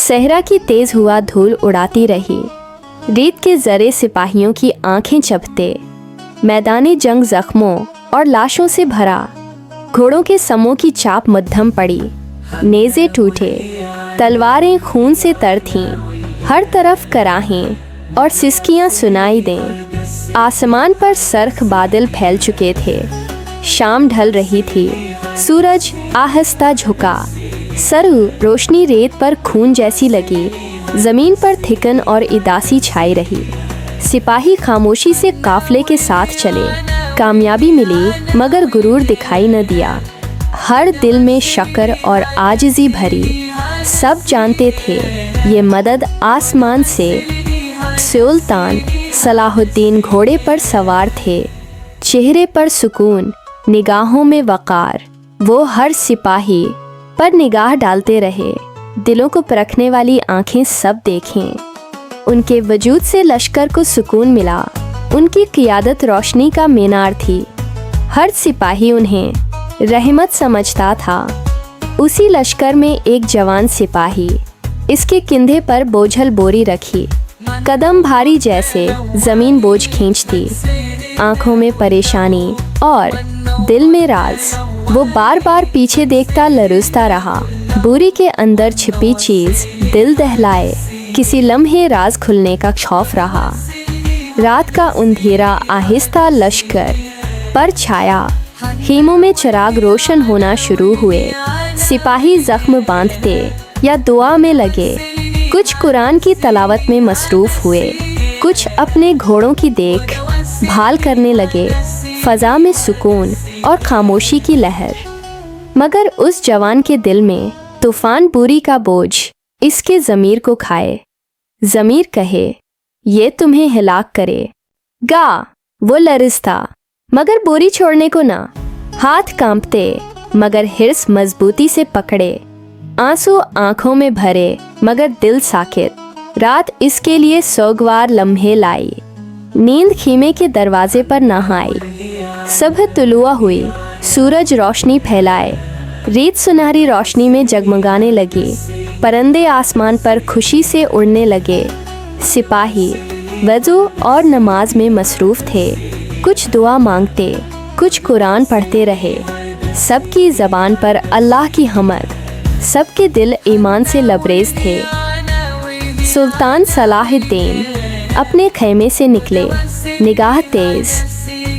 सहरा की तेज हुआ धूल उड़ाती रही। रेत के जरे सिपाहियों की आंखें चबते। मैदानी जंग जख्मों और लाशों से भरा। घोड़ों के समों की चाप मध्यम पड़ी। नेज़े टूटे, तलवारें खून से तर थीं। हर तरफ कराहें और सिसकियां सुनाई दें। आसमान पर सरख बादल फैल चुके थे। शाम ढल रही थी। सूरज आहिस्ता झुका। सरु रोशनी रेत पर खून जैसी लगी। जमीन पर थिकन और उदासी छाई रही। सिपाही खामोशी से काफले के साथ चले। कामयाबी मिली मगर गुरूर दिखाई न दिया। हर दिल में शक्र और आजिज़ी भरी। सब जानते थे ये मदद आसमान से। सुल्तान सलाहुद्दीन घोड़े पर सवार थे। चेहरे पर सुकून, निगाहों में वक़ार। वो हर सिपाही पर निगाह डालते रहे। दिलों को परखने वाली आंखें सब देखें। उनके वजूद से लश्कर को सुकून मिला। उनकी क़ियादत रोशनी का मीनार थी। हर सिपाही उन्हें रहमत समझता था। उसी लश्कर में एक जवान सिपाही, इसके कंधे पर बोझल बोरी रखी। कदम भारी जैसे ज़मीन बोझ खींचती। आंखों में परेशानी और दिल में राज। वो बार बार पीछे देखता लरुसता रहा। बोरी के अंदर छिपी चीज़ दिल दहलाए। किसी लम्हे राज खुलने का खौफ रहा। रात का अंधेरा आहिस्ता लश्कर पर छाया। खेमों में चिराग रोशन होना शुरू हुए। सिपाही जख्म बांधते या दुआ में लगे। कुछ कुरान की तलावत में मसरूफ़ हुए। कुछ अपने घोड़ों की देख भाल करने लगे। फ़ज़ा में सुकून और खामोशी की लहर। मगर उस जवान के दिल में तूफ़ान बोरी का बोझ इसके ज़मीर को खाए। ज़मीर कहे ये तुम्हें हिलाक करे। गा वो लरिस्ता मगर बोरी छोड़ने को ना। हाथ कांपते मगर हिर्स मजबूती से पकड़े। आंसू आंखों में भरे मगर दिल साकित। रात इसके लिए सोगवार लम्हे लाई। नींद खीमे के दरवाजे पर न आई। सुबह तुलुआ हुई। सूरज रोशनी फैलाए। रेत सुनहरी रोशनी में जगमगाने लगी। परिंदे आसमान पर खुशी से उड़ने लगे। सिपाही वज़ू और नमाज में मसरूफ़ थे। कुछ दुआ मांगते, कुछ कुरान पढ़ते रहे। सबकी ज़बान पर अल्लाह की हमद। सबके दिल ईमान से लबरेज थे। सुल्तान सलाहुद्दीन अपने खेमे से निकले। निगाह तेज,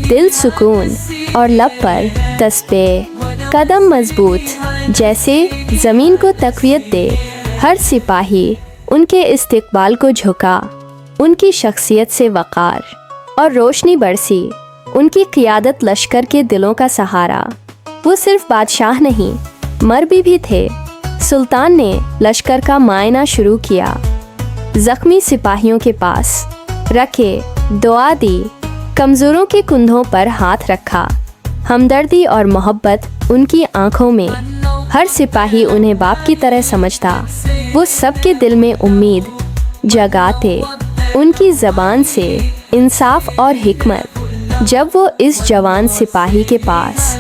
दिल सुकून और लब पर तस्बीह। कदम मजबूत जैसे ज़मीन को तक़वियत दे। हर सिपाही उनके इस्तकबाल को झुका। उनकी शख्सियत से वक़ार और रोशनी बरसी। उनकी क़ियादत लश्कर के दिलों का सहारा। वो सिर्फ बादशाह नहीं, मरबी भी थे। सुल्तान ने लश्कर का मायना शुरू किया। ज़ख्मी सिपाहियों के पास रखे, दुआ दी। कमज़ोरों के कंधों पर हाथ रखा। हमदर्दी और मोहब्बत उनकी आंखों में। हर सिपाही उन्हें बाप की तरह समझता। वो सबके दिल में उम्मीद जगाते। उनकी ज़बान से इंसाफ और हिकमत। जब वो इस जवान सिपाही के पास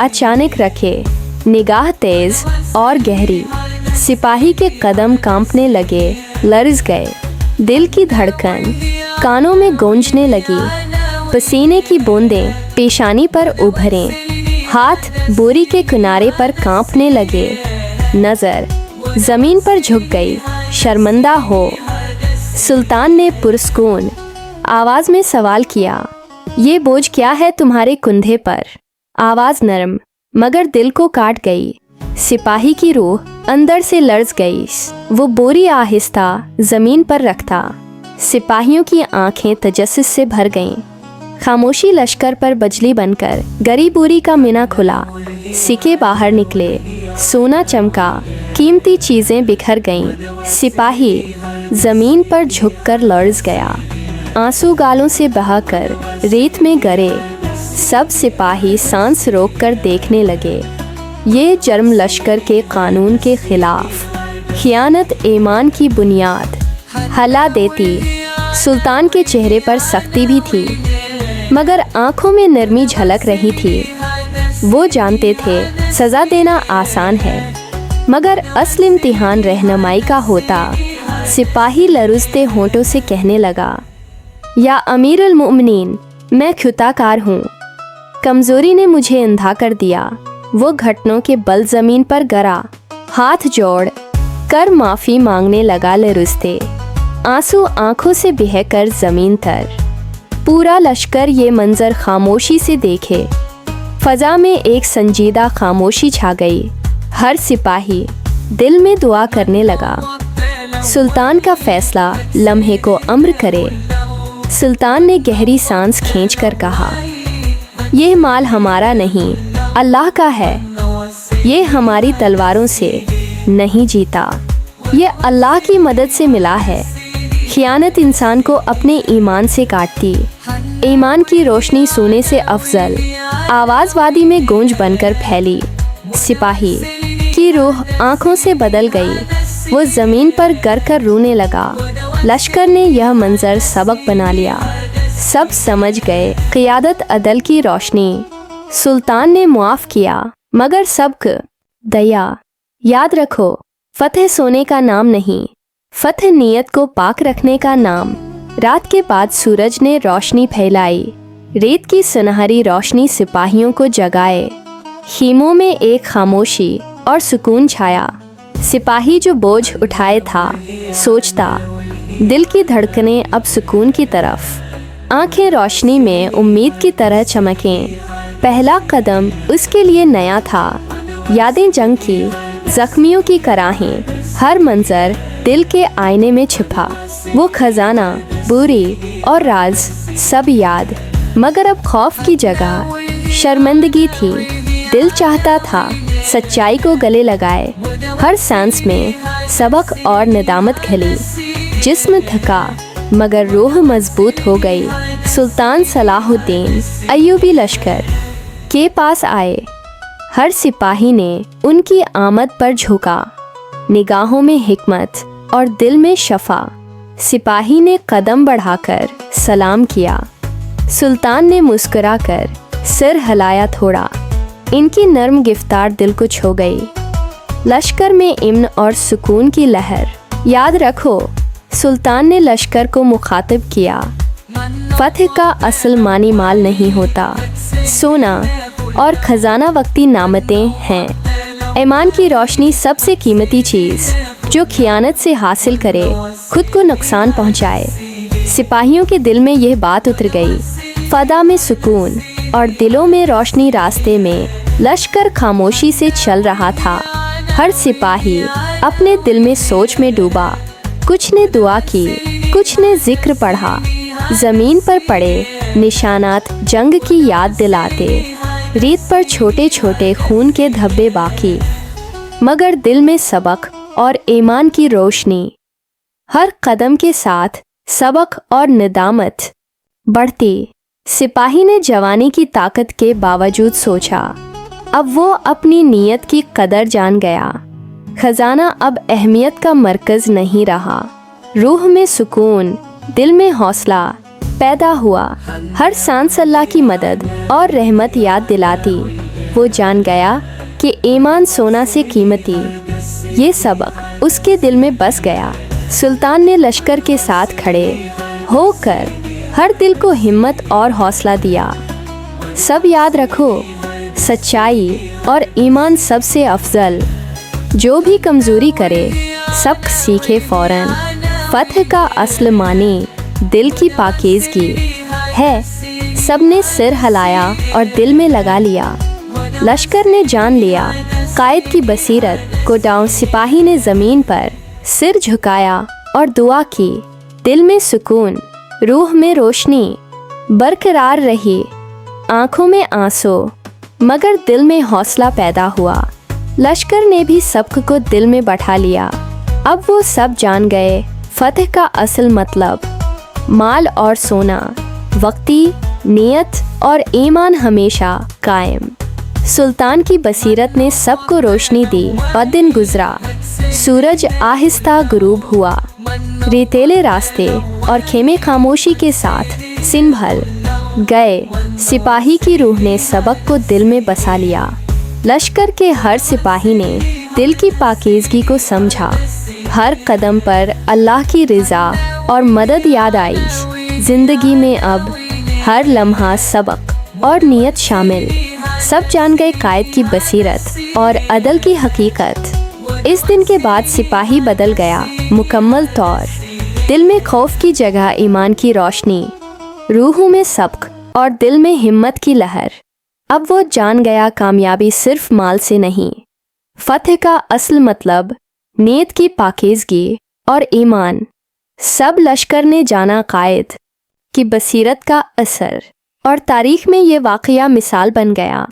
अचानक रखे, निगाह तेज़ और गहरी। सिपाही के कदम कांपने लगे, लर्ज़ गए। दिल की धड़कन कानों में गूंजने लगी। पसीने की बूंदें पेशानी पर उभरें। हाथ बोरी के किनारे पर कांपने लगे। नज़र ज़मीन पर झुक गई, शर्मिंदा हो। सुल्तान ने पुरस्कून आवाज़ में सवाल किया, ये बोझ क्या है तुम्हारे कंधे पर? आवाज़ नरम मगर दिल को काट गई। सिपाही की रूह अंदर से लर्ज़ गई। वो बोरी आहिस्ता ज़मीन पर रखता। सिपाहियों की आंखें तजस्सुस से भर गईं। खामोशी लश्कर पर बजली बनकर गरी बोरी का मिना खुला। सिक्के बाहर निकले। सोना चमका। कीमती चीज़ें बिखर गईं। सिपाही ज़मीन पर झुककर लर्ज़ गया। आंसू गालों से बहाकर रेत में गिरे। सब सिपाही सांस रोककर देखने लगे। ये जुर्म लश्कर के कानून के खिलाफ, खियानत ईमान की बुनियाद हला देती। सुल्तान के चेहरे पर सख्ती भी थी मगर आंखों में नरमी झलक रही थी। वो जानते थे सज़ा देना आसान है मगर असल इम्तिहान रहनुमाई का होता। सिपाही लरुजते होंठों से कहने लगा, या अमीर अल मोमिनीन, मैं खुताकार हूँ। कमज़ोरी ने मुझे अंधा कर दिया। वो घुटनों के बल ज़मीन पर गिरा, हाथ जोड़ कर माफ़ी मांगने लगा लरुजते, आंसू आंखों से बहकर ज़मीन तर। पूरा लश्कर ये मंजर खामोशी से देखे। फ़ज़ा में एक संजीदा खामोशी छा गई। हर सिपाही दिल में दुआ करने लगा, सुल्तान का फैसला लम्हे को अम्र करे। सुल्तान ने गहरी सांस खींचकर कहा, यह माल हमारा नहीं, अल्लाह का है। ये हमारी तलवारों से नहीं जीता, ये अल्लाह की मदद से मिला है। खियानत इंसान को अपने ईमान से काटती, ईमान की रोशनी सोने से अफजल। आवाज़ वादी में गूंज बनकर फैली। सिपाही की रूह आंखों से बदल गई। वो ज़मीन पर गिर कर रोने लगा। लश्कर ने यह मंजर सबक बना लिया। सब समझ गए, क़ियादत अदल की रोशनी। सुल्तान ने मुआफ़ किया, मगर सबक दया। याद रखो, फ़तह सोने का नाम नहीं, फ़तह नीयत को पाक रखने का नाम। रात के बाद सूरज ने रोशनी फैलाई। रेत की सुनहरी रोशनी सिपाहियों को जगाए। ख़ीमों में एक खामोशी और सुकून छाया। सिपाही जो बोझ उठाए था, सोचता, दिल की धड़कनें अब सुकून की तरफ। आंखें रोशनी में उम्मीद की तरह चमकें। पहला कदम उसके लिए नया था। यादें जंग की, जख्मियों की कराहें, हर मंजर दिल के आईने में छिपा। वो खजाना, बुरी और राज सब याद, मगर अब खौफ की जगह शर्मिंदगी थी। दिल चाहता था सच्चाई को गले लगाए। हर सांस में सबक और नदामत खली। जिस्म थका मगर रूह मजबूत हो गई। सुल्तान सलाहुद्दीन अय्यूबी लश्कर के पास आए। हर सिपाही ने उनकी आमद पर झुका, निगाहों में हिकमत और दिल में शफा। सिपाही ने कदम बढ़ाकर सलाम किया। सुल्तान ने मुस्कुराकर सिर हिलाया थोड़ा। इनकी नर्म गिफ्तार दिल को छू गई। लश्कर में इम्न और सुकून की लहर। याद रखो, सुल्तान ने लश्कर को मुखातिब किया, फतह का असल मानी माल नहीं होता, सोना और खजाना वक्ती नामतें हैं। ईमान की रोशनी सबसे कीमती चीज़, जो खियानत से हासिल करे खुद को नुकसान पहुंचाए। सिपाहियों के दिल में यह बात उतर गई। फ़दा में सुकून और दिलों में रोशनी। रास्ते में लश्कर खामोशी से चल रहा था। हर सिपाही अपने दिल में सोच में डूबा। कुछ ने दुआ की, कुछ ने जिक्र पढ़ा। ज़मीन पर पड़े निशानात जंग की याद दिलाते। रेत पर छोटे छोटे खून के धब्बे बाकी, मगर दिल में सबक और ईमान की रोशनी। हर कदम के साथ सबक और निदामत बढ़ती। सिपाही ने जवानी की ताकत के बावजूद सोचा, अब वो अपनी नीयत की कदर जान गया। खजाना अब अहमियत का मरकज़ नहीं रहा। रूह में सुकून, दिल में हौसला पैदा हुआ। हर सांस अल्लाह की मदद और रहमत याद दिलाती। वो जान गया कि ईमान सोना से कीमती। ये सबक उसके दिल में बस गया। सुल्तान ने लश्कर के साथ खड़े होकर हर दिल को हिम्मत और हौसला दिया। सब याद रखो, सच्चाई और ईमान सबसे अफजल। जो भी कमज़ोरी करे सबक सीखे फ़ौरन। फ़तह का असल मानी दिल की पाकीज़गी है। सब ने सिर हिलाया और दिल में लगा लिया। लश्कर ने जान लिया कायद की बसीरत को डाउन। सिपाही ने ज़मीन पर सिर झुकाया और दुआ की। दिल में सुकून, रूह में रोशनी बरकरार रही। आँखों में आंसू, मगर दिल में हौसला पैदा हुआ। लश्कर ने भी सबक को दिल में बैठा लिया। अब वो सब जान गए फ़तह का असल मतलब। माल और सोना वक्ती, नियत और ईमान हमेशा कायम। सुल्तान की बसीरत ने सबको रोशनी दी और दिन गुजरा। सूरज आहिस्ता गुरूब हुआ। रेतीले रास्ते और खेमे खामोशी के साथ सिंभल गए। सिपाही की रूह ने सबक को दिल में बसा लिया। लश्कर के हर सिपाही ने दिल की पाकीज़गी को समझा। हर कदम पर अल्लाह की रज़ा और मदद याद आई। ज़िंदगी में अब हर लम्हा सबक और नियत शामिल। सब जान गए कायद की बसीरत और अदल की हकीकत। इस दिन के बाद सिपाही बदल गया मुकम्मल तौर। दिल में खौफ की जगह ईमान की रोशनी, रूहों में सबक और दिल में हिम्मत की लहर। अब वो जान गया कामयाबी सिर्फ माल से नहीं, फतह का असल मतलब नीयत की पाकीज़गी और ईमान। सब लश्कर ने जाना कायद की बसीरत का असर, और तारीख में ये वाक़या मिसाल बन गया